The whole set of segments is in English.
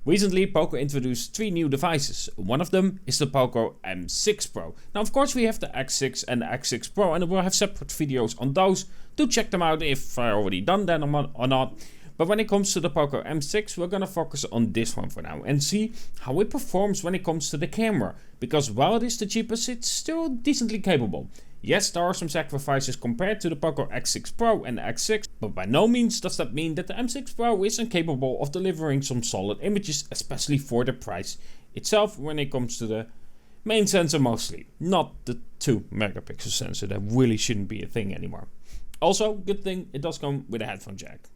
Recently, Poco introduced 3 new devices. One of them is the Poco M6 Pro. Now, of course, we have the X6 and the X6 Pro, and we'll have separate videos on those. Do check them out if I already done that or not. But when it comes to the Poco M6, we're gonna focus on this one for now and see how it performs when it comes to the camera. Because while it is the cheapest, it's still decently capable. Yes, there are some sacrifices compared to the Poco X6 Pro and the X6, but by no means does that mean that the M6 Pro is incapable of delivering some solid images, especially for the price itself when it comes to the main sensor mostly. Not the 2 megapixel sensor, that really shouldn't be a thing anymore. Also, good thing it does come with a headphone jack.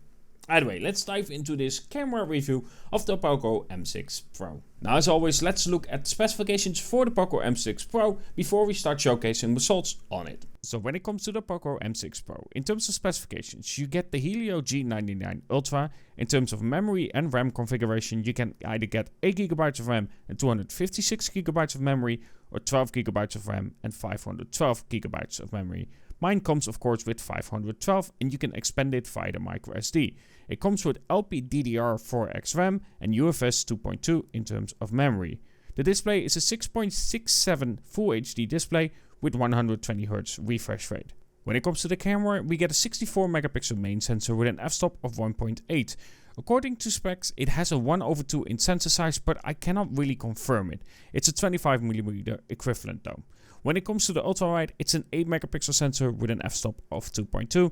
Anyway, let's dive into this camera review of the Poco M6 Pro. Now, as always, let's look at the specifications for the Poco M6 Pro before we start showcasing results on it. So when it comes to the Poco M6 Pro, in terms of specifications, you get the Helio G99 Ultra. In terms of memory and RAM configuration, you can either get 8GB of RAM and 256GB of memory, or 12GB of RAM and 512GB of memory. Mine comes of course with 512 and you can expand it via the microSD. It comes with LPDDR4X RAM and UFS 2.2 in terms of memory. The display is a 6.67 Full HD display with 120Hz refresh rate. When it comes to the camera, we get a 64 megapixel main sensor with an f-stop of 1.8. According to specs, it has a 1/2 in sensor size, but I cannot really confirm it. It's a 25mm equivalent though. When it comes to the ultra-wide, it's an 8 megapixel sensor with an f-stop of 2.2.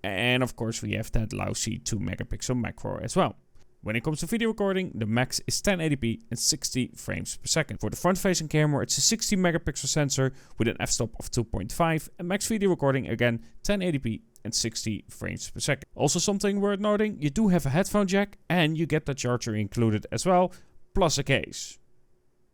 And of course we have that lousy 2 megapixel macro as well. When it comes to video recording, the max is 1080p and 60 frames per second. For the front-facing camera, it's a 60 megapixel sensor with an f-stop of 2.5 and max video recording again 1080p and 60 frames per second. Also something worth noting, you do have a headphone jack and you get the charger included as well, plus a case.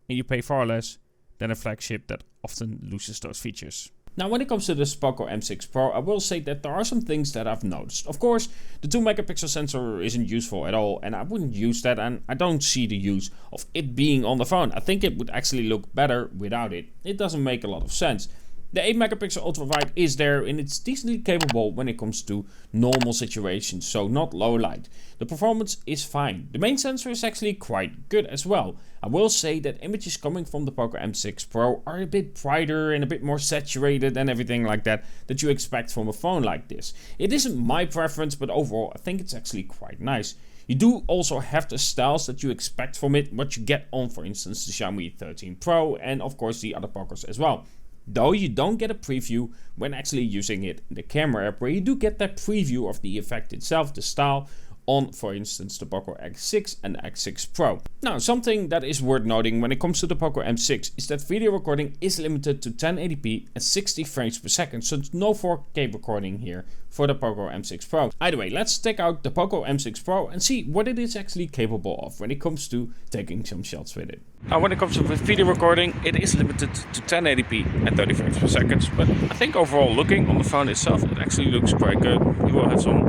And you pay far less than a flagship that often loses those features. Now when it comes to this Poco M6 Pro, I will say that there are some things that I've noticed. Of course, the 2 megapixel sensor isn't useful at all and I wouldn't use that, and I don't see the use of it being on the phone. I think it would actually look better without it. It doesn't make a lot of sense. The 8 megapixel ultra wide is there and it's decently capable when it comes to normal situations, so not low light. The performance is fine. The main sensor is actually quite good as well. I will say that images coming from the Poco M6 Pro are a bit brighter and a bit more saturated and everything like that you expect from a phone like this. It isn't my preference, but overall I think it's actually quite nice. You do also have the styles that you expect from it, what you get on, for instance, the Xiaomi 13 Pro and of course the other Pocos as well. Though you don't get a preview when actually using it in the camera app, where you do get that preview of the effect itself, the style, on for instance the Poco X6 and the X6 Pro. Now something that is worth noting when it comes to the Poco M6 is that video recording is limited to 1080p and 60 frames per second, so it's no 4K recording here for the Poco M6 Pro. Either way, let's check out the Poco M6 Pro and see what it is actually capable of when it comes to taking some shots with it. Now when it comes to video recording, it is limited to 1080p and 30 frames per second, but I think overall looking on the phone itself, it actually looks quite good. You will have some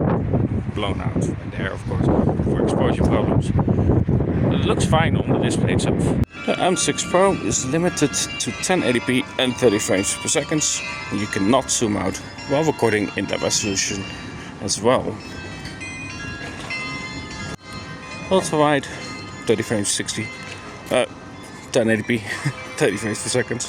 blown out in there of course for exposure problems. But it looks fine on the display itself. The M6 Pro is limited to 1080p and 30 frames per second. You cannot zoom out while recording in that resolution as well. Ultra wide, 30 frames 1080p, 30 frames per second.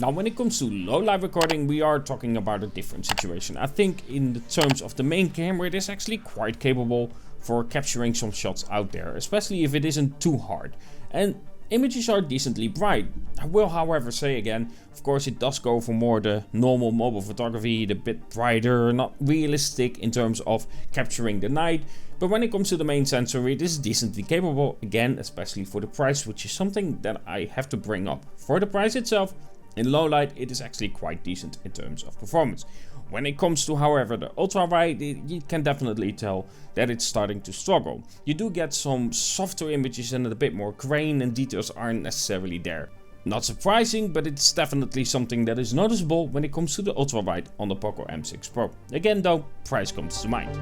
Now when it comes to low light recording, we are talking about a different situation. I think in the terms of the main camera, it is actually quite capable for capturing some shots out there, especially if it isn't too hard. And images are decently bright. I will however say again, of course it does go for more the normal mobile photography, the bit brighter, not realistic in terms of capturing the night. But when it comes to the main sensor, it is decently capable, again, especially for the price, which is something that I have to bring up. For the price itself, in low light, it is actually quite decent in terms of performance. When it comes to, however, the ultra wide, you can definitely tell that it's starting to struggle. You do get some softer images and a bit more grain, and details aren't necessarily there. Not surprising, but it's definitely something that is noticeable when it comes to the ultra wide on the Poco M6 Pro. Again though, price comes to mind.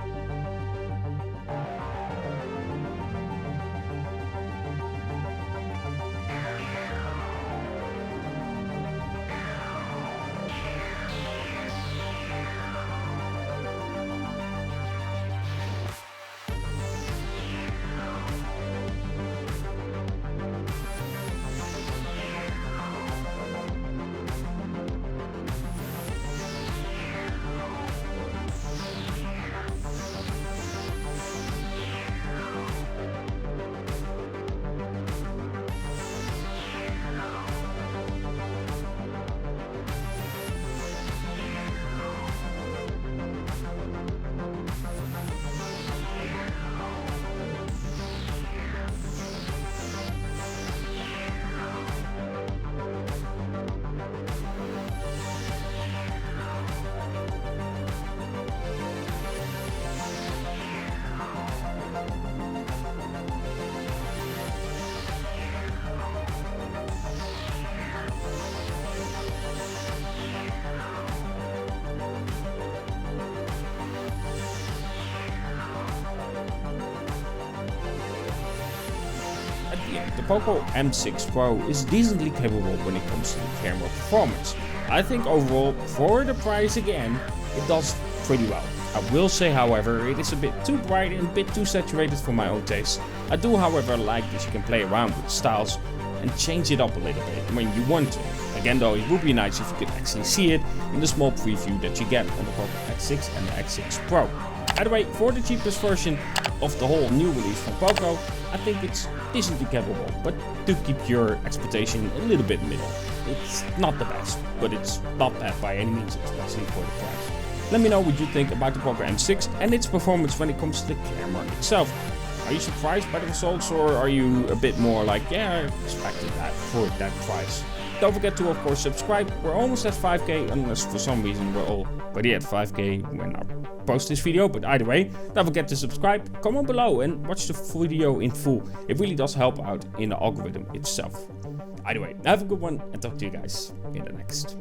The Poco M6 Pro is decently capable when it comes to the camera performance. I think overall, for the price again, it does pretty well. I will say however, it is a bit too bright and a bit too saturated for my own taste. I do however like that you can play around with styles and change it up a little bit when you want to. Again though, it would be nice if you could actually see it in the small preview that you get on the Poco X6 and the X6 Pro. Either way, for the cheapest version of the whole new release from Poco, I think it's decently capable, but do keep your expectation a little bit middle. It's not the best, but it's not bad by any means, especially for the price. Let me know what you think about the Poco M6 and its performance when it comes to the camera itself. Are you surprised by the results, or are you a bit more like, yeah, I expected that for that price? Don't forget to of course subscribe. We're almost at 5k, unless for some reason we're already at 5k when I post this video, but either way, don't forget to subscribe, comment below and watch the video in full. It really does help out in the algorithm itself. Either way, have a good one and talk to you guys in the next.